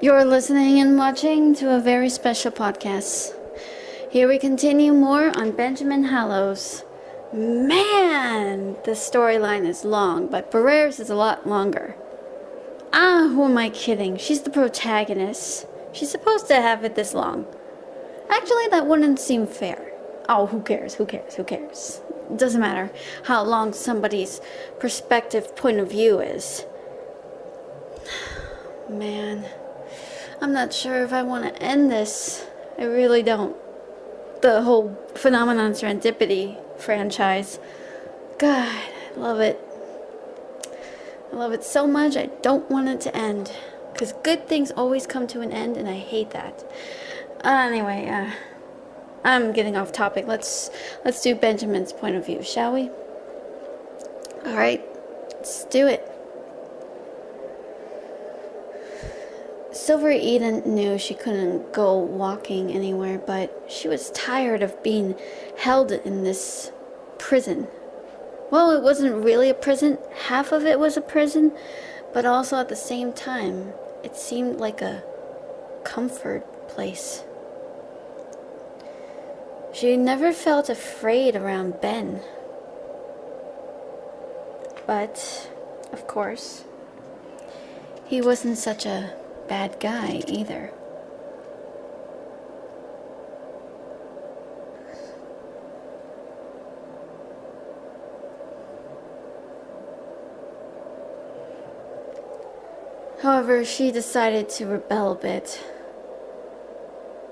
You're listening and watching to a very special podcast. Here we continue more on Benjamin Hallows. Man, the storyline is long, but Barrera's is a lot longer. Who am I kidding? She's the protagonist. She's supposed to have it this long. Actually, that wouldn't seem fair. Oh, who cares? It doesn't matter how long somebody's perspective point of view is. Man, I'm not sure if I want to end this. I really don't. The whole phenomenon Serendipity franchise. God, I love it. I love it so much, I don't want it to end. Because good things always come to an end, and I hate that. Anyway, I'm getting off topic. Let's do Benjamin's point of view, shall we? Alright, let's do it. Sylver Eden knew she couldn't go walking anywhere, but she was tired of being held in this prison. Well, it wasn't really a prison. Half of it was a prison, but also at the same time, it seemed like a comfort place. She never felt afraid around Ben. But, of course, he wasn't such a bad guy either. However, she decided to rebel a bit.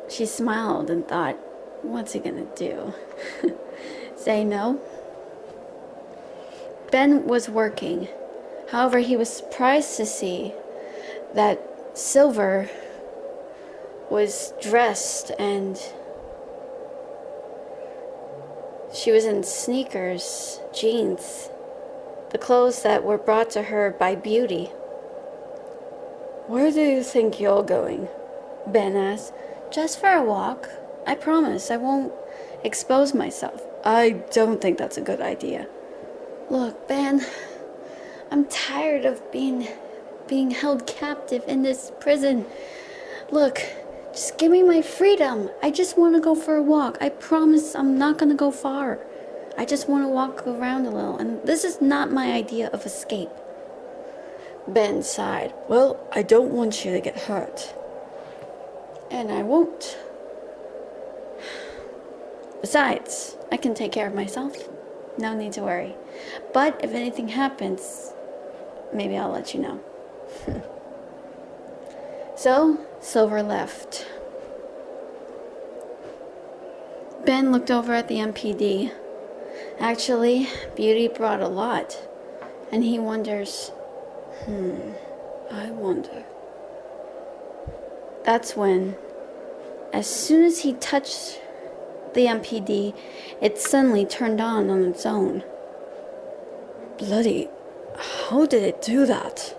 She smiled and thought, what's he gonna do? Say no? Ben was working. However, he was surprised to see that Sylver was dressed and she was in sneakers, jeans, the clothes that were brought to her by Beauty. Where do you think you're going? Ben asked. Just for a walk. I promise I won't expose myself. I don't think that's a good idea. Look, Ben, I'm tired of being held captive in this prison. Look, just give me my freedom. I just want to go for a walk. I promise I'm not going to go far. I just want to walk around a little, and this is not my idea of escape. Ben sighed. Well, I don't want you to get hurt. And I won't. Besides, I can take care of myself. No need to worry. But if anything happens, maybe I'll let you know. So, Sylver left. Ben looked over at the MPD. Actually, Beauty brought a lot. And he wonders, I wonder. That's when, as soon as he touched the MPD, it suddenly turned on its own. Bloody, how did it do that?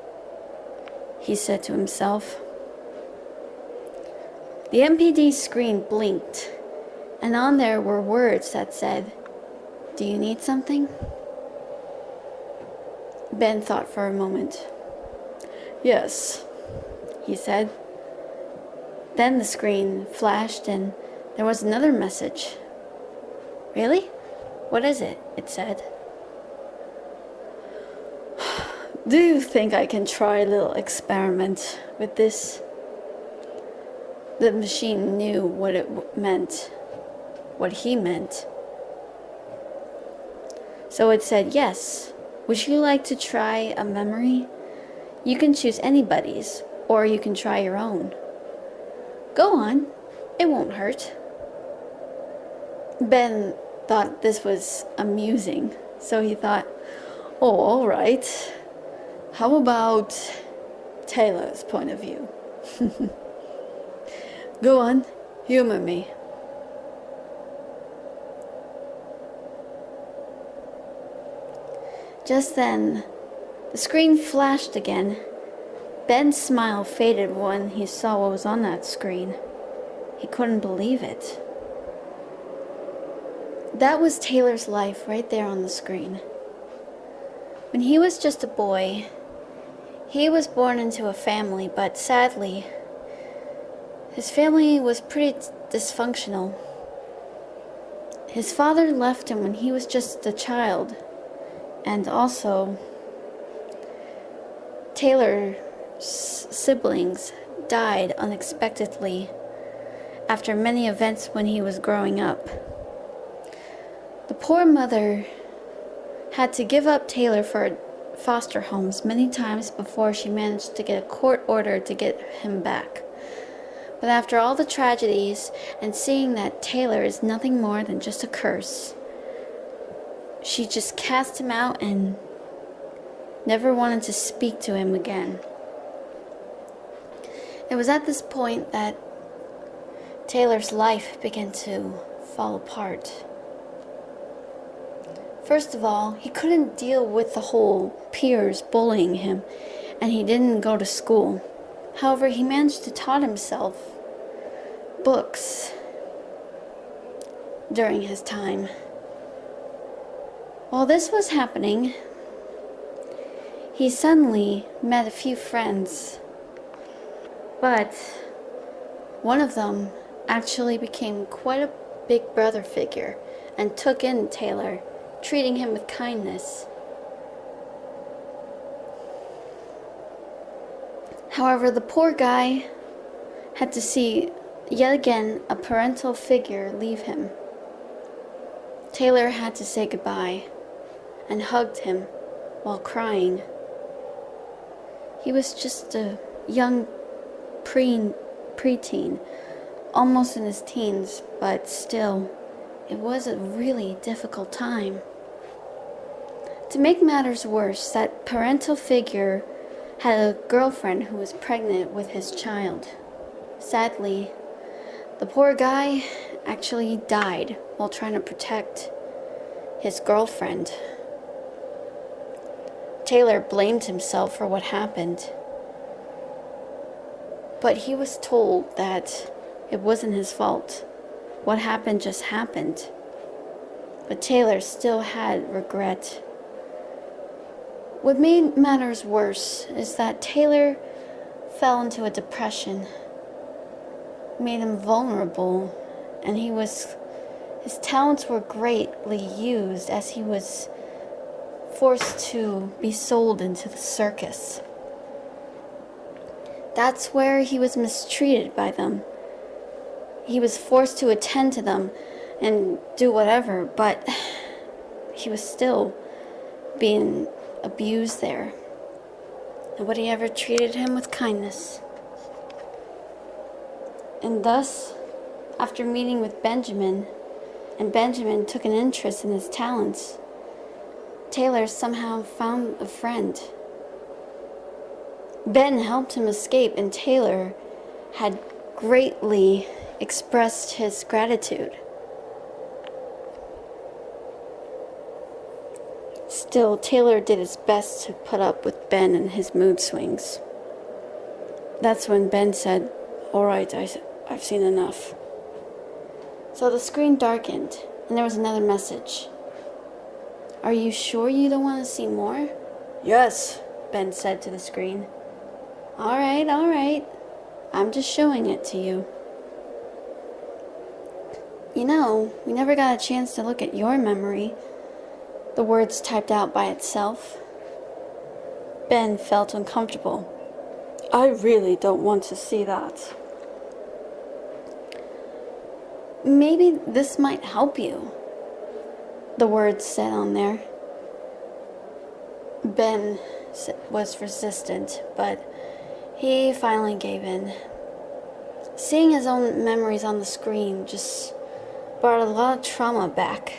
He said to himself. The MPD screen blinked, and on there were words that said, "Do you need something?" Ben thought for a moment. Yes, he said. Then the screen flashed and there was another message. Really? What is it? It said. Do you think I can try a little experiment with this? The machine knew what it meant, what he meant. So it said, yes. Would you like to try a memory? You can choose anybody's, or you can try your own. Go on, it won't hurt. Ben thought this was amusing, so he thought, oh, all right. How about Taylor's point of view? Go on, humor me. Just then, the screen flashed again. Ben's smile faded when he saw what was on that screen. He couldn't believe it. That was Taylor's life right there on the screen. When he was just a boy, he was born into a family, but sadly, His family was pretty dysfunctional. His father left him when he was just a child, and also Taylor's siblings died unexpectedly after many events when he was growing up. The poor mother had to give up Taylor for foster homes many times before she managed to get a court order to get him back. But after all the tragedies and seeing that Taylor is nothing more than just a curse, she just cast him out and never wanted to speak to him again. It was at this point that Taylor's life began to fall apart. First of all, he couldn't deal with the whole peers bullying him, and he didn't go to school. However, he managed to taught himself books during his time. While this was happening, he suddenly met a few friends, but one of them actually became quite a big brother figure and took in Taylor, treating him with kindness. However, the poor guy had to see yet again a parental figure leave him. Taylor had to say goodbye and hugged him while crying. He was just a young preteen, almost in his teens, but still, it was a really difficult time. To make matters worse, that parental figure had a girlfriend who was pregnant with his child. Sadly, the poor guy actually died while trying to protect his girlfriend. Taylor blamed himself for what happened, but he was told that it wasn't his fault. What happened just happened. But Taylor still had regret. What made matters worse is that Taylor fell into a depression, made him vulnerable, and his talents were greatly used as he was forced to be sold into the circus. That's where he was mistreated by them. He was forced to attend to them and do whatever, but he was still being abused there. Nobody ever treated him with kindness. And thus, after meeting with Benjamin, and Benjamin took an interest in his talents, Taylor somehow found a friend. Ben helped him escape, and Taylor had greatly expressed his gratitude. Still, Taylor did his best to put up with Ben and his mood swings. That's when Ben said, "All right, I've seen enough." So the screen darkened, and there was another message. "Are you sure you don't want to see more?" "Yes," Ben said to the screen. All right. I'm just showing it to you. You know, we never got a chance to look at your memory," the words typed out by itself. Ben felt uncomfortable. "I really don't want to see that." "Maybe this might help you," the words said on there. Ben was resistant, but he finally gave in. Seeing his own memories on the screen just brought a lot of trauma back.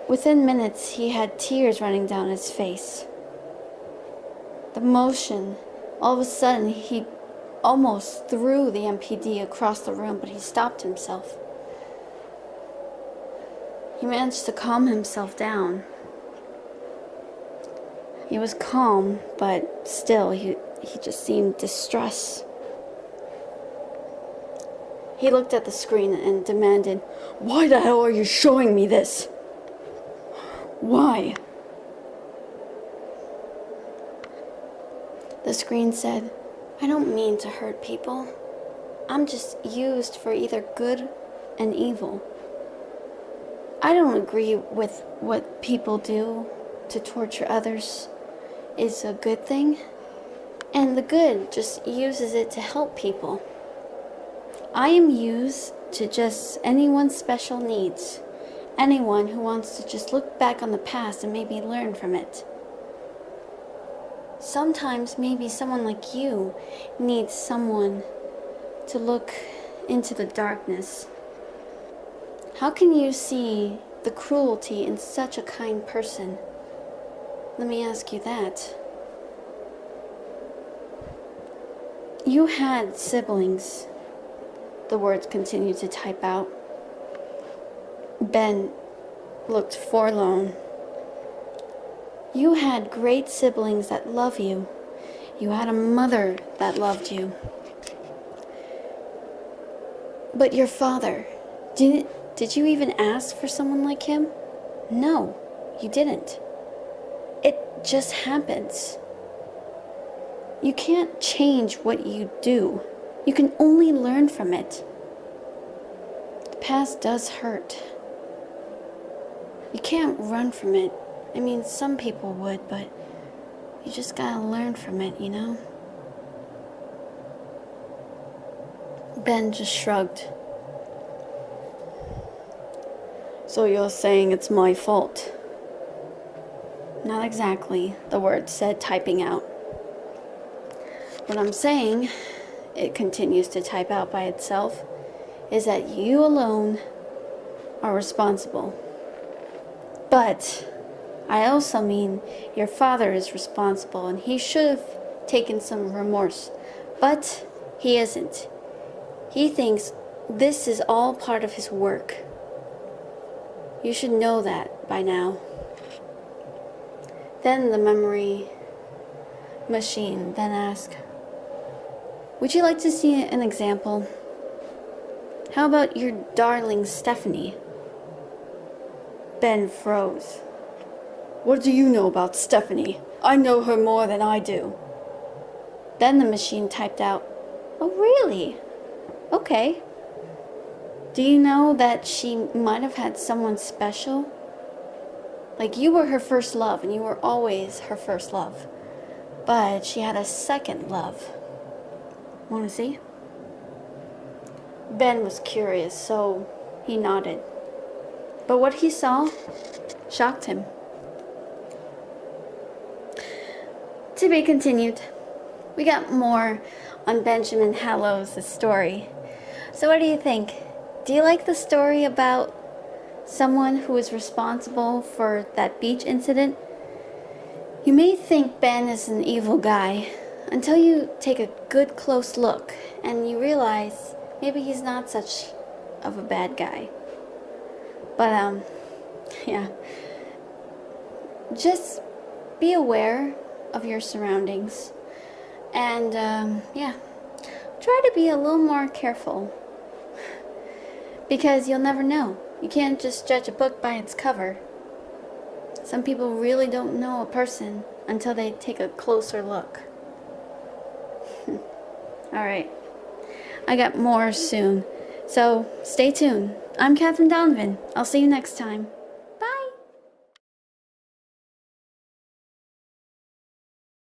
Within minutes, he had tears running down his face. The motion, all of a sudden, he almost threw the MPD across the room, but he stopped himself. He managed to calm himself down. He was calm, but still, he just seemed distressed. He looked at the screen and demanded, "Why the hell are you showing me this? Why?" The screen said, I don't mean to hurt people. I'm just used for either good and evil. I don't agree with what people do to torture others is a good thing, and the good just uses it to help people. I am used to just anyone's special needs, anyone who wants to just look back on the past and maybe learn from it. Sometimes maybe someone like you needs someone to look into the darkness. How can you see the cruelty in such a kind person? Let me ask you that. You had siblings. The words continued to type out. Ben looked forlorn. You had great siblings that love you. You had a mother that loved you. But your father, did you even ask for someone like him? No, you didn't. It just happens. You can't change what you do. You can only learn from it. The past does hurt. You can't run from it. I mean, some people would, but you just gotta learn from it, you know? Ben just shrugged. So you're saying it's my fault? Not exactly, the word said, typing out. What I'm saying, it continues to type out by itself, is that you alone are responsible. But I also mean your father is responsible and he should have taken some remorse. But he isn't. He thinks this is all part of his work. You should know that by now. Then the memory machine then asked, would you like to see an example? How about your darling Stephanie? Ben froze. What do you know about Stephanie? I know her more than I do. Then the machine typed out, oh really? Okay. Do you know that she might have had someone special? Like you were her first love and you were always her first love. But she had a second love. Want to see? Ben was curious, so he nodded. But what he saw shocked him. To be continued. We got more on Benjamin Hallows' story. So what do you think? Do you like the story about someone who is responsible for that beach incident? You may think Ben is an evil guy until you take a good close look and you realize maybe he's not such of a bad guy. But yeah. Just be aware of your surroundings and yeah, try to be a little more careful because you'll never know. You can't just judge a book by its cover. Some people really don't know a person until they take a closer look. Alright, I got more soon, so stay tuned. I'm Catherine Donovan. I'll see you next time.